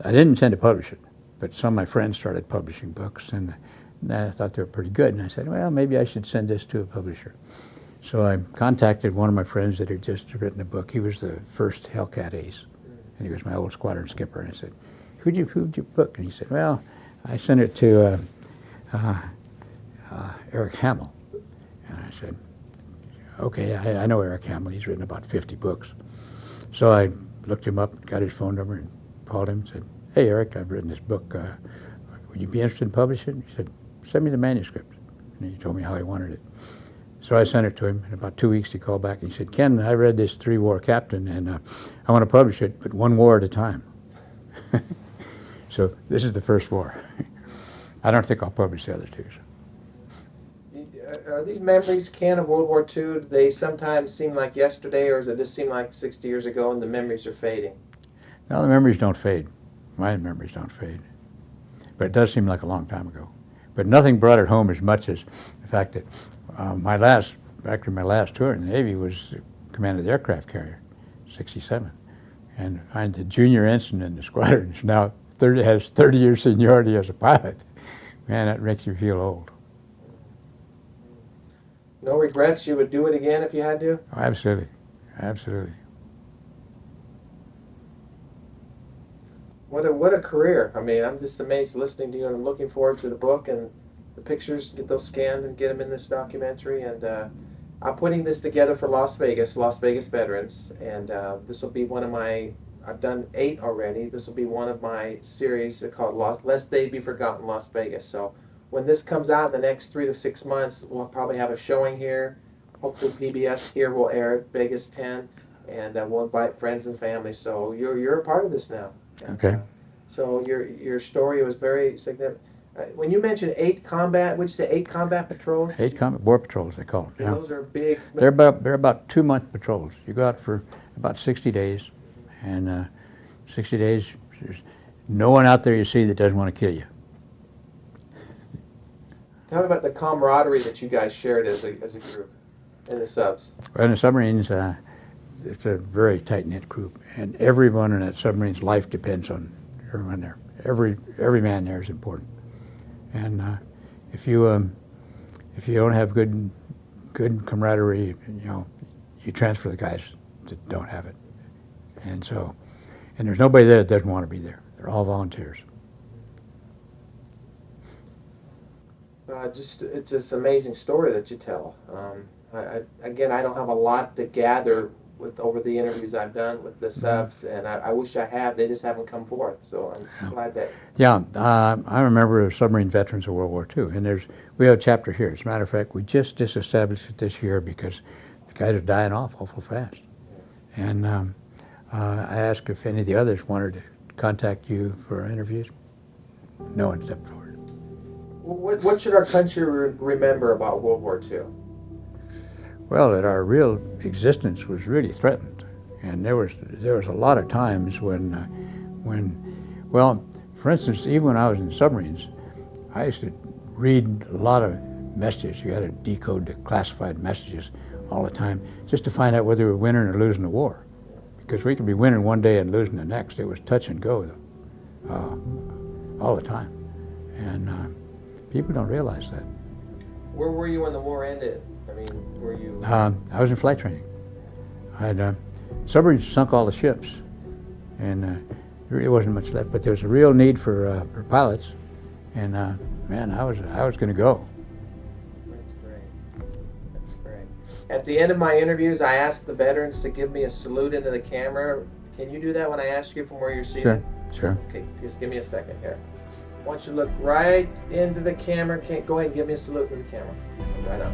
I didn't intend to publish it, but some of my friends started publishing books, and I thought they were pretty good. And I said, well, maybe I should send this to a publisher. So I contacted one of my friends that had just written a book. He was the first Hellcat ace, and he was my old squadron skipper. And I said, who'd you book? And he said, well, I sent it to Eric Hamill. And I said, okay, I know Eric Hamill. He's written about 50 books. So I looked him up, got his phone number, and called him and said, hey, Eric, I've written this book. Would you be interested in publishing it? He said, send me the manuscript. And he told me how he wanted it. So I sent it to him. In about 2 weeks, he called back and he said, Ken, I read this Three War Captain, and I want to publish it, but one war at a time. So this is the first war. I don't think I'll publish the other two. Are these memories, Ken, of World War II, do they sometimes seem like yesterday, or does it just seem like 60 years ago and the memories are fading? No, the memories don't fade. My memories don't fade. But it does seem like a long time ago. But nothing brought it home as much as the fact that my last tour in the Navy was command of the aircraft carrier, 67. And find the junior ensign in the squadron is now has 30 years seniority as a pilot. Man, that makes you feel old. No regrets? You would do it again if you had to? Oh, absolutely. Absolutely. What a career. I mean, I'm just amazed listening to you, and I'm looking forward to the book and the pictures, get those scanned and get them in this documentary. And I'm putting this together for Las Vegas veterans, and this will be one of my, I've done 8 already. This will be one of my series called Lest They Be Forgotten Las Vegas. So when this comes out in the next 3 to 6 months, we'll probably have a showing here. Hopefully PBS here will air it, Vegas 10, and we'll invite friends and family. So you're a part of this now. Okay. So your story was very significant. When you mentioned 8 combat, would you say 8 combat patrols? 8 combat war patrols, they call them. Yeah. Those are big. They're about 2-month patrols. You go out for about 60 days, and 60 days, there's no one out there you see that doesn't want to kill you. Tell me about the camaraderie that you guys shared as a group in the subs. Well, in the submarines, it's a very tight-knit group, and everyone in that submarine's life depends on everyone there. Every man there is important, and if you don't have good camaraderie, you transfer the guys that don't have it, and there's nobody there that doesn't want to be there. They're all volunteers. It's this amazing story that you tell. Again, I don't have a lot to gather over the interviews I've done with the subs, and I wish I have. They just haven't come forth, so I'm glad that. Yeah, I remember submarine veterans of World War II, and we have a chapter here. As a matter of fact, we just disestablished it this year because the guys are dying off awful fast. And I asked if any of the others wanted to contact you for interviews. No one stepped forward. What should our country remember about World War II? Well, that our real existence was really threatened, and there was a lot of times when, well, for instance, even when I was in submarines, I used to read a lot of messages. You had to decode the classified messages all the time just to find out whether we were winning or losing the war, because we could be winning one day and losing the next. It was touch and go all the time, and people don't realize that. Where were you when the war ended? I mean, were you? I was in flight training. Submarines sunk all the ships, and there really wasn't much left. But there was a real need for pilots, and man, I was going to go. That's great. That's great. At the end of my interviews, I asked the veterans to give me a salute into the camera. Can you do that when I ask you from where you're seated? Sure. Okay, just give me a second here. I want you to look right into the camera. Go ahead and give me a salute to the camera. Right on.